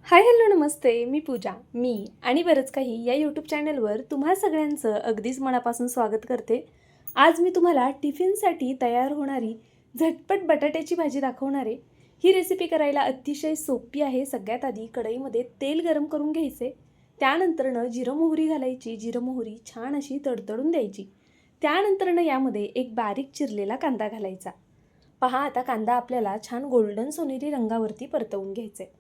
Hi hello नमस्ते. मी पूजा. आणि बरंच काही या यूट्यूब चॅनलवर तुम्हा सगळ्यांचं अगदीच मनापासून स्वागत करते. आज मी तुम्हाला टिफिनसाठी तयार होणारी झटपट बटाट्याची भाजी दाखवणार आहे. ही रेसिपी करायला अतिशय सोपी आहे. सगळ्यात आधी कढईमध्ये तेल गरम करून घ्यायचे. त्यानंतरनं जिरं मोहरी घालायची. जिरं मोहरी छान अशी तडतडून द्यायची. त्यानंतरनं यामध्ये एक बारीक चिरलेला कांदा घालायचा. पहा, आता कांदा आपल्याला छान गोल्डन सोनेरी रंगावरती परतवून घ्यायचे.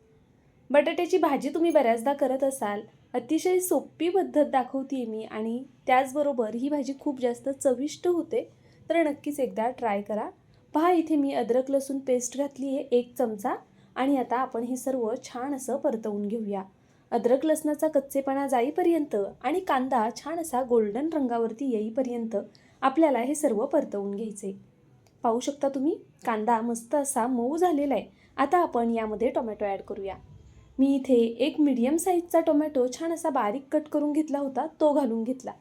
बटाट्याची भाजी तुम्ही बऱ्याचदा करत असाल. अतिशय सोपी पद्धत दाखवते मी आणि त्याचबरोबर ही भाजी खूप जास्त चविष्ट होते. तर नक्कीच एकदा ट्राय करा. पहा, इथे मी अद्रक लसूण पेस्ट घातली आहे 1 चमचा आणि आता आपण हे सर्व छान असं परतवून घेऊया. अद्रक लसणाचा कच्चेपणा जाईपर्यंत आणि कांदा छान असा गोल्डन रंगावरती येईपर्यंत आपल्याला हे सर्व परतवून घ्यायचे. पाहू शकता तुम्ही, कांदा मस्त असा मऊ झालेला आहे. आता आपण यामध्ये टोमॅटो ॲड करूया. मी इथे एक मीडियम साईजचा टोमॅटो छान असा बारीक कट करून घेतला होता, तो घालून घेतला.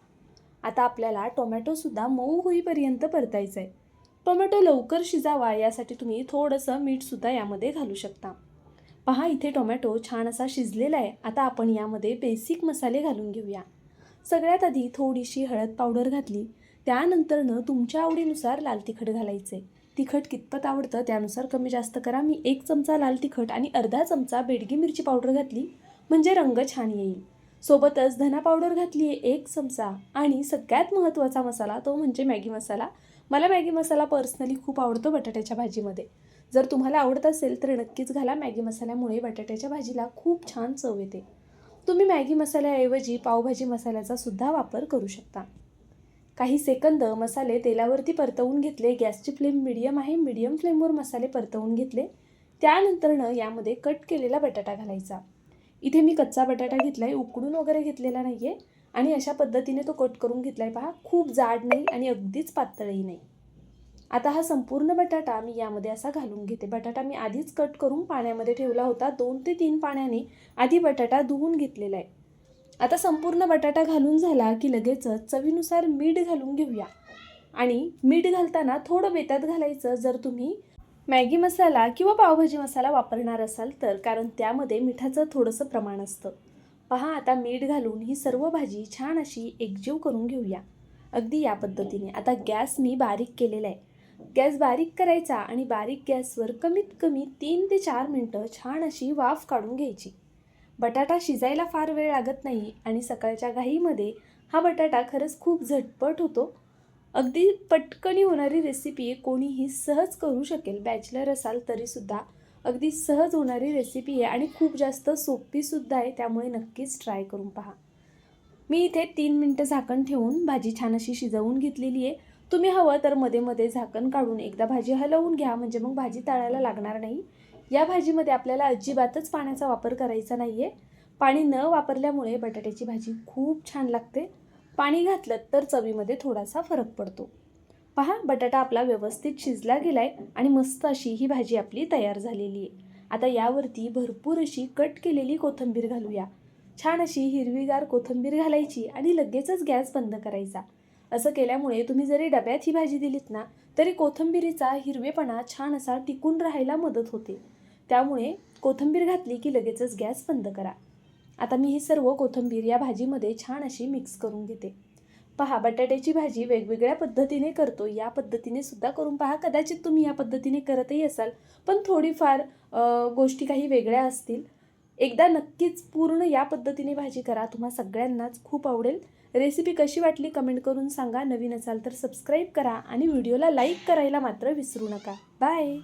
आता आपल्याला टोमॅटोसुद्धा मऊ होईपर्यंत परतायचा आहे. टोमॅटो लवकर शिजावा यासाठी तुम्ही थोडंसं मीठसुद्धा यामध्ये घालू शकता. पहा, इथे टोमॅटो छान असा शिजलेला आहे. आता आपण यामध्ये बेसिक मसाले घालून घेऊया. सगळ्यात आधी थोडीशी हळद पावडर घातली. त्यानंतरनं तुमच्या आवडीनुसार लाल तिखट घालायचे. तिखट कितपत आवडतं त्यानुसार कमी जास्त करा. मी 1 चमचा लाल तिखट आणि अर्धा चमचा बेडगी मिरची पावडर घातली, म्हणजे रंग छान येईल. सोबतच धना पावडर घातली आहे 1 चमचा आणि सगळ्यात महत्त्वाचा मसाला तो म्हणजे मॅगी मसाला. मला मॅगी मसाला पर्सनली खूप आवडतो बटाट्याच्या भाजीमध्ये. जर तुम्हाला आवडत असेल तर नक्कीच घाला. मॅगी मसाल्यामुळे बटाट्याच्या भाजीला खूप छान चव येते. तुम्ही मॅगी मसाल्याऐवजी पावभाजी मसाल्याचा सुद्धा वापर करू शकता. काही सेकंद मसाले तेलावरती परतवून घेतले. गॅसची फ्लेम मीडियम आहे. मीडियम फ्लेमवर मसाले परतवून घेतले. त्यानंतरनं यामध्ये कट केलेला बटाटा घालायचा. इथे मी कच्चा बटाटा घेतला आहे, उकडून वगैरे घेतलेला नाही आहे आणि अशा पद्धतीने तो कट करून घेतला आहे. पहा, खूप जाड नाही आणि अगदीच पातळही नाही. आता हा संपूर्ण बटाटा मी यामध्ये असा घालून घेते. बटाटा मी आधीच कट करून पाण्यामध्ये ठेवला होता. 2 ते 3 पाण्याने आधी बटाटा धुवून घेतलेला आहे. आता संपूर्ण बटाटा घालून झाला की लगेचच चवीनुसार मीठ घालून घेऊया. आणि मीठ घालताना थोडं बेतात घालायचं जर तुम्ही मॅगी मसाला किंवा पावभाजी मसाला वापरणार असाल तर, कारण त्यामध्ये मिठाचं थोडंसं प्रमाण असतं. पहा, आता मीठ घालून ही सर्व भाजी छान अशी एकजीव करून घेऊया. अगदी या पद्धतीने. आता गॅस मी बारीक केलेला आहे. गॅस बारीक करायचा आणि बारीक गॅसवर कमीत कमी 3 ते 4 मिनटं छान अशी वाफ काढून घ्यायची. बटाटा शिजायला फार वेळ लागत नाही आणि सकाळच्या घाईमध्ये हा बटाटा खरंच खूप झटपट होतो. अगदी पटकनी होणारी रेसिपी कोणीही सहज करू शकेल. बॅचलर असाल तरीसुद्धा अगदी सहज होणारी रेसिपी आहे आणि खूप जास्त सोपीसुद्धा आहे. त्यामुळे नक्कीच ट्राय करून पहा. मी इथे 3 मिनटं झाकण ठेवून भाजी छान अशी शिजवून घेतलेली आहे. तुम्ही हवं तर मध्ये मध्ये झाकण काढून एकदा भाजी हलवून घ्या, म्हणजे मग भाजी तळायला लागणार नाही. या भाजीमध्ये आपल्याला अजिबातच पाण्याचा वापर करायचा नाही आहे. पाणी न वापरल्यामुळे बटाट्याची भाजी खूप छान लागते. पाणी घातलं तर चवीमध्ये थोडासा फरक पडतो. पहा, बटाटा आपला व्यवस्थित शिजला गेला आहे आणि मस्त अशी ही भाजी आपली तयार झालेली आहे. आता यावरती भरपूर अशी कट केलेली कोथिंबीर घालूया. छान अशी हिरवीगार कोथिंबीर घालायची आणि लगेचच गॅस बंद करायचा. असं केल्यामुळे तुम्ही जरी डब्यात ही भाजी दिलीत ना, तरी कोथिंबीरीचा हिरवेपणा छान असा टिकून राहायला मदत होते. त्यामुळे कोथिंबीर घातली की लगेचच गॅस बंद करा. आता मी ही सर्व कोथिंबीर या भाजीमध्ये छान अशी मिक्स करून घेते. पहा, बटाट्याची भाजी वेगवेगळ्या पद्धतीने करतो. या पद्धतीने सुद्धा करून पहा. कदाचित तुम्ही या पद्धतीने करतही असाल, पण थोडीफार गोष्टी काही वेगळ्या असतील. एकदा नक्कीच पूर्ण या पद्धतीने भाजी करा. तुम्हा सगळ्यांनाच खूप आवडेल. रेसिपी कशी वाटली कमेंट करून सांगा. नवीन असाल तर सबस्क्राईब करा आणि व्हिडिओला लाईक करायला मात्र विसरू नका. बाय.